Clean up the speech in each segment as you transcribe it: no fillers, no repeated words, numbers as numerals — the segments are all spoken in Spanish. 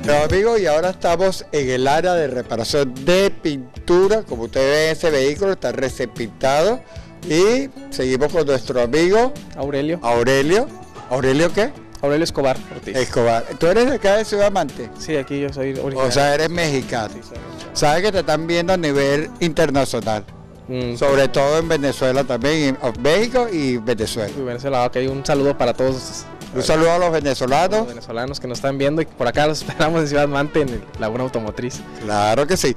Pero amigos, y ahora estamos en el área de reparación de pintura. Como ustedes ven, ese vehículo está recién pintado. Y seguimos con nuestro amigo Aurelio. ¿Aurelio qué? Aurelio Escobar Ortiz. Escobar. ¿Tú eres de acá de Ciudad Mante? Sí, aquí yo soy originario. O sea, eres mexicano. Sí, soy mexicano. Sabes que te están viendo a nivel internacional. Sobre todo en Venezuela también, en México y Venezuela. Y Venezuela, ok, un saludo para todos. Un saludo a los venezolanos. Que nos están viendo y por acá los esperamos en Ciudad Mante, en el Laguna Automotriz. Claro que sí.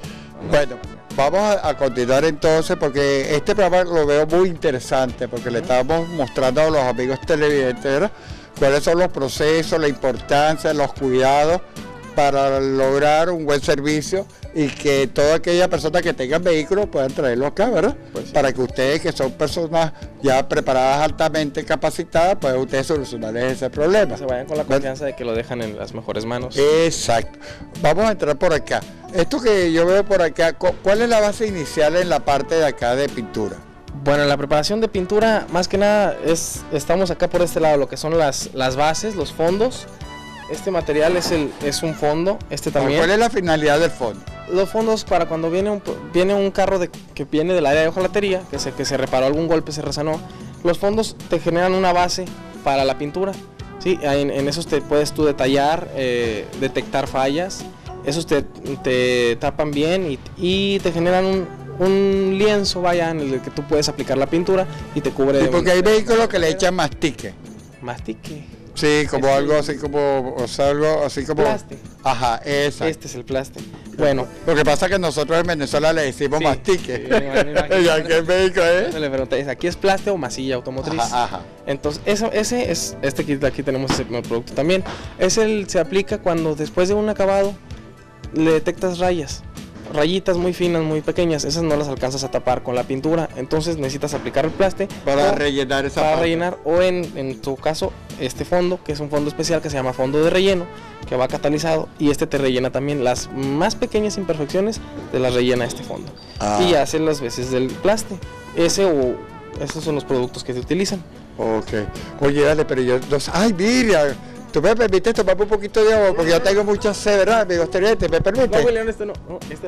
Bueno, vamos a continuar entonces porque este programa lo veo muy interesante porque le estamos mostrando a los amigos televidentes, ¿verdad?, cuáles son los procesos, la importancia, los cuidados para lograr un buen servicio y que toda aquella persona que tenga vehículos puedan traerlo acá, ¿verdad? Pues sí. Para que ustedes, que son personas ya preparadas, altamente capacitadas, puedan ustedes solucionarles ese problema. Se vayan con la confianza de que lo dejan en las mejores manos. Exacto. Vamos a entrar por acá. Esto que yo veo por acá, ¿cuál es la base inicial en la parte de acá de pintura? Bueno, la preparación de pintura, más que nada, estamos acá por este lado, lo que son las bases, los fondos. Este material es un fondo, este también. ¿Cuál es la finalidad del fondo? Los fondos para cuando viene un carro que viene del área de hojalatería, que se reparó algún golpe, se resanó. Los fondos te generan una base para la pintura, ¿sí? En esos te puedes tú detallar, detectar fallas, esos te tapan bien y te generan un lienzo, vaya, en el que tú puedes aplicar la pintura y te cubre. Sí, porque hay vehículos que le echan mastique. ¿Mastique? Sí, como algo así como, o sea, algo así como... Plaste. Ajá, exacto. Este es el plaste. Bueno. Lo que pasa es que nosotros en Venezuela le decimos mastique. Sí, ¿Y aquí en México es? Le pregunté, ¿aquí es plaste o masilla automotriz? Ajá. Entonces, aquí tenemos ese producto también. Se aplica cuando después de un acabado le detectas rayitas muy finas, muy pequeñas, esas no las alcanzas a tapar con la pintura, entonces necesitas aplicar el plaste para rellenar esa parte. Rellenar, o en tu caso este fondo, que es un fondo especial que se llama fondo de relleno, que va catalizado, y te rellena también las más pequeñas imperfecciones, te las rellena este fondo y hace las veces del plaste. Esos son los productos que se utilizan. Ok. Oye, dale, pero yo ay, mira, ¿tú me permites tomar un poquito de agua? Porque yo tengo mucha sed, ¿verdad, amigos televidentes? ¿Me permite? No, William, este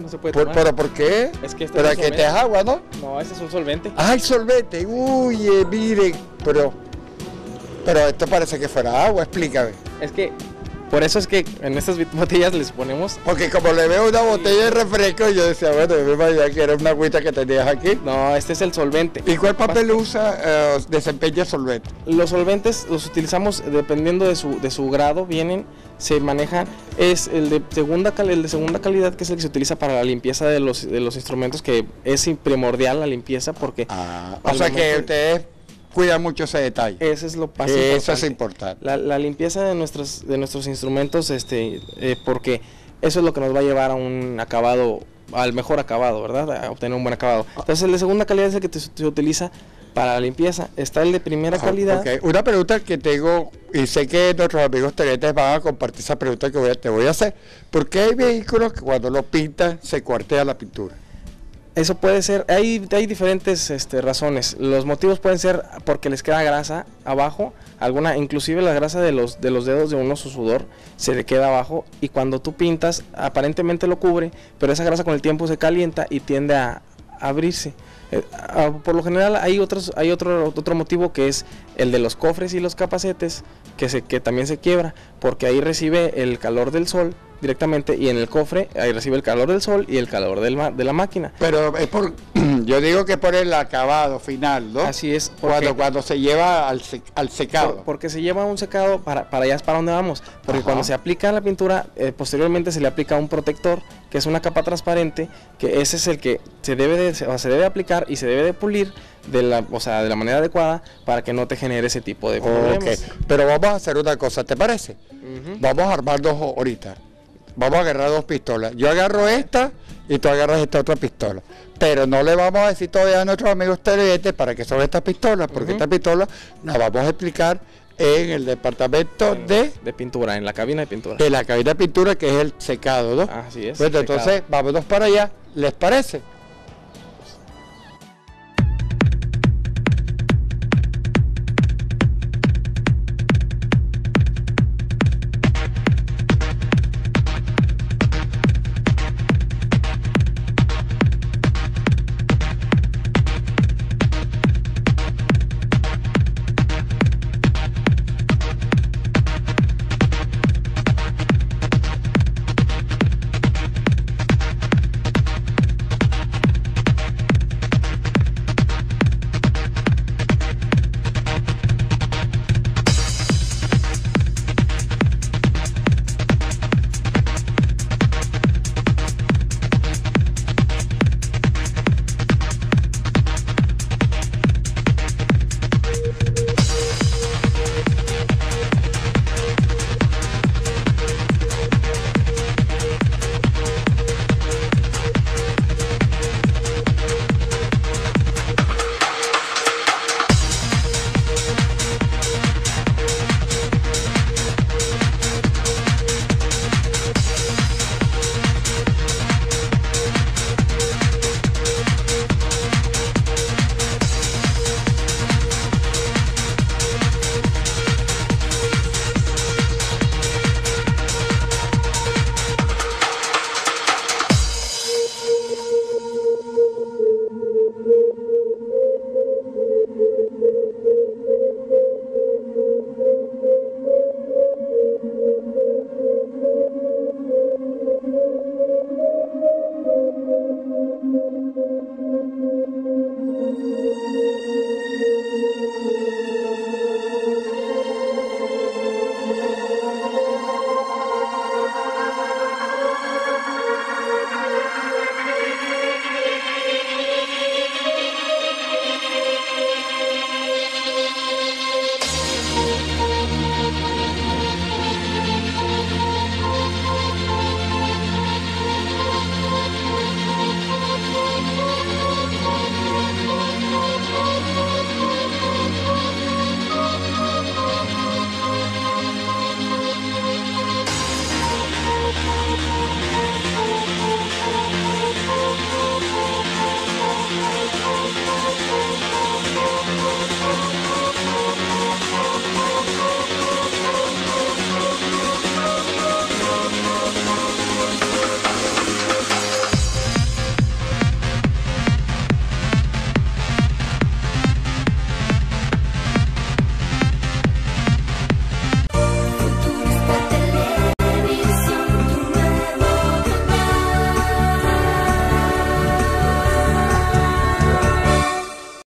no se puede tomar. ¿Pero por qué? Es que pero es que te es agua, ¿no? No, este es un solvente. ¡Ay, solvente! Uy, miren, pero esto parece que fuera agua, explícame. Es que, por eso es que en estas botellas les ponemos... Porque como le veo una botella de refresco, yo decía, bueno, yo me imaginaba que era una agüita que tenías aquí. No, este es el solvente. ¿Y cuál papel desempeña el solvente? Los solventes los utilizamos dependiendo de su grado, se manejan, es el de segunda calidad, que es el que se utiliza para la limpieza de los instrumentos, que es primordial la limpieza porque... o sea que ustedes cuidan mucho ese detalle. Eso es lo más importante. Eso es importante. La limpieza de nuestros instrumentos, porque eso es lo que nos va a llevar a un acabado, al mejor acabado, ¿verdad? A obtener un buen acabado. Entonces el de segunda calidad es el que se utiliza para la limpieza. Está el de primera calidad. Okay. Una pregunta que tengo, y sé que nuestros amigos televidentes van a compartir esa pregunta que te voy a hacer. ¿Por qué hay vehículos que cuando los pintan se cuartea la pintura? Eso puede ser, hay diferentes razones. Los motivos pueden ser porque les queda grasa abajo, inclusive la grasa de los dedos de uno, su sudor, se le queda abajo, y cuando tú pintas, aparentemente lo cubre, pero esa grasa con el tiempo se calienta y tiende a abrirse. Por lo general hay otro motivo, que es el de los cofres y los capacetes, que también se quiebra, porque ahí recibe el calor del sol directamente, y en el cofre ahí recibe el calor del sol y el calor de la máquina. Pero es yo digo que por el acabado final, ¿no? Así es. Cuando se lleva al secado. Porque se lleva un secado, para allá es para donde vamos. Porque cuando se aplica la pintura, posteriormente se le aplica un protector, que es una capa transparente, que ese es el que se debe aplicar y se debe de pulir de la manera adecuada, para que no te genere ese tipo de problemas. Okay. Pero vamos a hacer una cosa, ¿te parece? Vamos a armar dos ahorita. Vamos a agarrar dos pistolas. Yo agarro esta y tú agarras esta otra pistola. Pero no le vamos a decir todavía a nuestros amigos televidentes para qué son estas pistolas, porque estas pistolas las vamos a explicar en el departamento de pintura, en la cabina de pintura. De la cabina de pintura, que es el secado, ¿no? Así es. Pues entonces, vámonos para allá. ¿Les parece?